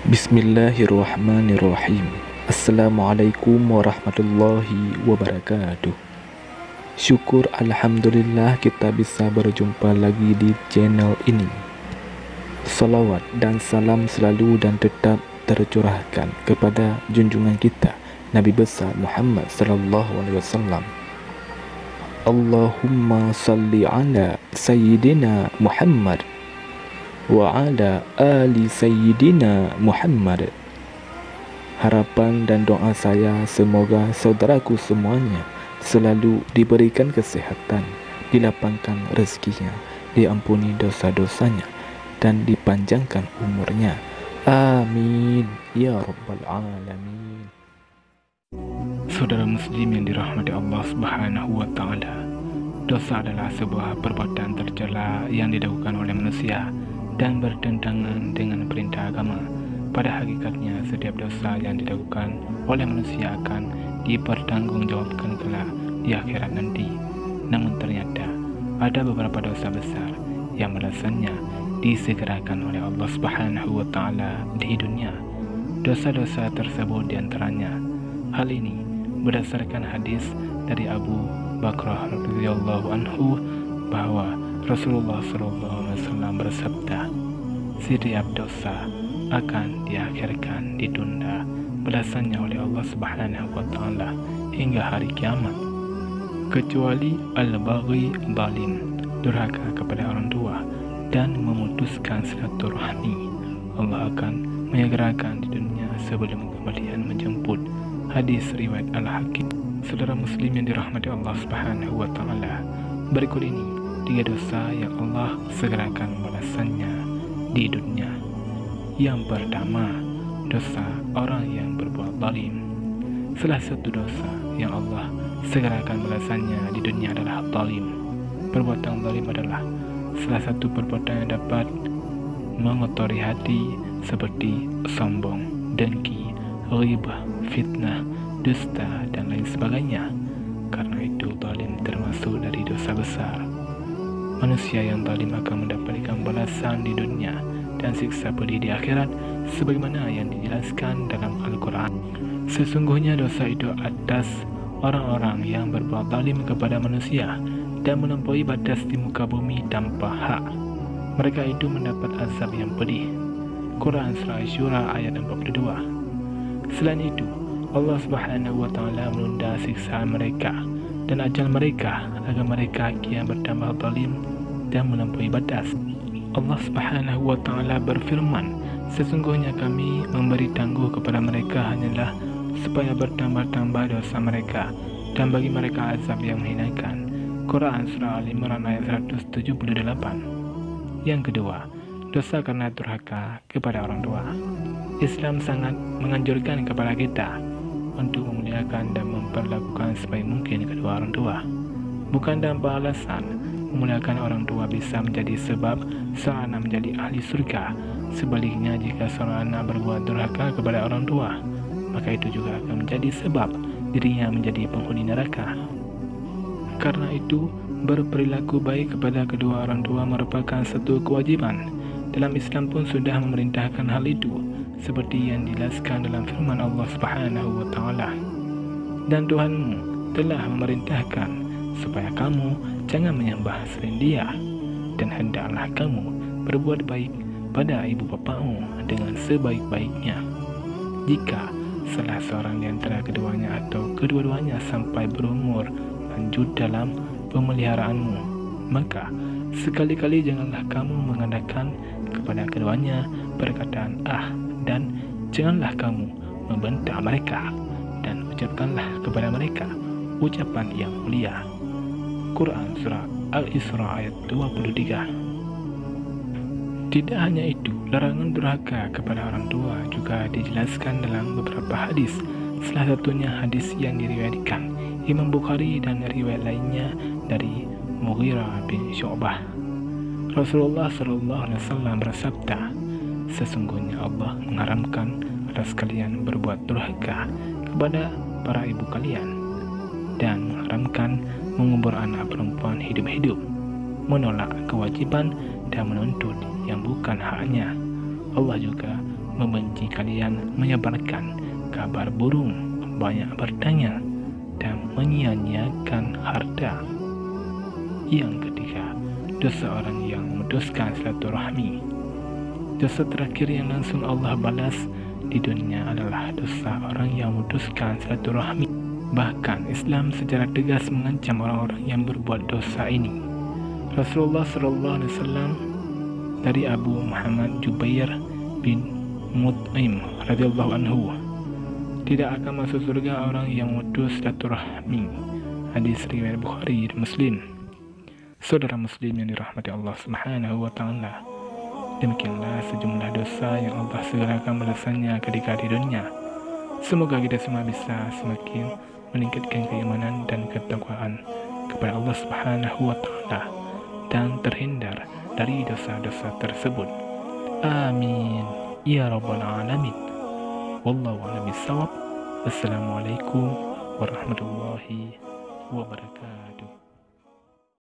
Bismillahirrahmanirrahim. Assalamualaikum warahmatullahi wabarakatuh. Syukur alhamdulillah kita bisa berjumpa lagi di channel ini. Salawat dan salam selalu dan tetap tercurahkan kepada junjungan kita Nabi besar Muhammad sallallahu alaihi wasallam. Allahumma salli ala sayyidina Muhammad wa ala ali sayyidina Muhammad. Harapan dan doa saya semoga saudaraku semuanya selalu diberikan kesehatan, dilapangkan rezekinya, diampuni dosa-dosanya, dan dipanjangkan umurnya. Amin ya rabbal alamin. Saudara muslim yang dirahmati Allah Subhanahu wa taala, dosa adalah sebuah perbuatan tercela yang dilakukan oleh manusia dan bertentangan dengan perintah agama. Pada hakikatnya, setiap dosa yang dilakukan oleh manusia akan dipertanggungjawabkan kelak di akhirat nanti. Namun ternyata ada beberapa dosa besar yang balasannya disegerakan oleh Allah Subhanahu wa taala di dunia. Dosa-dosa tersebut diantaranya, hal ini berdasarkan hadis dari Abu Bakrah radhiyallahu anhu bahwa Rasulullah SAW bersabda, setiap dosa akan diakhirkan, ditunda balasannya oleh Allah Subhanahu wa taala hingga hari kiamat, kecuali al-baghi zalim, durhaka kepada orang tua dan memutuskan silaturahmi. Allah akan menyegerakan di dunia sebelum kemudian menjemput. Hadis riwayat Al-Hakim. Saudara muslim yang dirahmati Allah Subhanahu wa taala, berikut ini 3 dosa yang Allah segerakan balasannya di dunia. Yang pertama, dosa orang yang berbuat zalim. Salah satu dosa yang Allah segerakan balasannya di dunia adalah zalim. Perbuatan zalim adalah salah satu perbuatan yang dapat mengotori hati seperti sombong, dengki, ghibah, fitnah, dusta, dan lain sebagainya. Karena itu zalim termasuk dari dosa besar. Manusia yang zalim akan mendapatkan balasan di dunia dan siksa pedih di akhirat sebagaimana yang dijelaskan dalam Al-Quran. Sesungguhnya dosa itu atas orang-orang yang berbuat zalim kepada manusia dan melampaui batas di muka bumi tanpa hak. Mereka itu mendapat azab yang pedih. Quran Surah Asy-Syura ayat 42. Selain itu, Allah Subhanahu wa taala menunda siksaan mereka dan ajal mereka agar mereka kian bertambah zalim dan melampaui batas. Allah Subhanahu wa taala berfirman, sesungguhnya kami memberi tangguh kepada mereka hanyalah supaya bertambah-tambah dosa mereka dan bagi mereka azab yang menghinakan. Quran Surah Al-Imran ayat 178. Yang kedua, dosa karena durhaka kepada orang tua. Islam sangat menganjurkan kepada kita untuk memuliakan dan memperlakukan sebaik mungkin kedua orang tua. Bukan tanpa alasan, memuliakan orang tua bisa menjadi sebab seorang anak menjadi ahli surga. Sebaliknya, jika seorang anak berbuat durhaka kepada orang tua, maka itu juga akan menjadi sebab dirinya menjadi penghuni neraka. Karena itu, berperilaku baik kepada kedua orang tua merupakan satu kewajiban. Dalam Islam pun sudah memerintahkan hal itu, seperti yang dijelaskan dalam firman Allah Subhanahu wa taala. Dan Tuhanmu telah memerintahkan supaya kamu jangan menyembah selain Dia, dan hendaklah kamu berbuat baik pada ibu bapamu dengan sebaik-baiknya. Jika salah seorang di antara keduanya atau kedua-duanya sampai berumur lanjut dalam pemeliharaanmu, maka sekali-kali janganlah kamu mengadakan kepada keduanya perkataan dan janganlah kamu membentak mereka, dan ucapkanlah kepada mereka ucapan yang mulia. Quran Surah Al-Isra ayat 23. Tidak hanya itu, larangan durhaka kepada orang tua juga dijelaskan dalam beberapa hadis. Salah satunya hadis yang diriwayatkan Imam Bukhari dan riwayat lainnya dari Mughirah bin Syu'bah. Rasulullah SAW bersabda, sesungguhnya Allah mengharamkan atas kalian berbuat durhaka kepada para ibu kalian dan mengharamkan mengubur anak perempuan hidup-hidup, menolak kewajiban dan menuntut yang bukan haknya. Allah juga membenci kalian, menyebarkan kabar burung, banyak bertanya, dan menyia-nyiakan harta. Yang ketiga, dosa orang yang memutuskan silaturahmi. Dosa terakhir yang langsung Allah balas di dunia adalah dosa orang yang memutuskan silaturahmi. Bahkan Islam secara tegas mengancam orang-orang yang berbuat dosa ini. Rasulullah SAW dari Abu Muhammad Jubair bin Mut'im radhiyallahu anhu, tidak akan masuk surga orang yang memutus silaturahmi. Hadis riwayat Bukhari dan Muslim. Saudara muslim yang dirahmati Allah Subhanahu wa taala, demikianlah sejumlah dosa yang Allah segerakan balasannya ketika di dunia. Semoga kita semua bisa semakin meningkatkan keimanan dan ketakwaan kepada Allah Subhanahu wa taala dan terhindar dari dosa-dosa tersebut. Amin ya rabbal alamin. Wallahu a'lam bishawab. Assalamualaikum warahmatullahi wabarakatuh.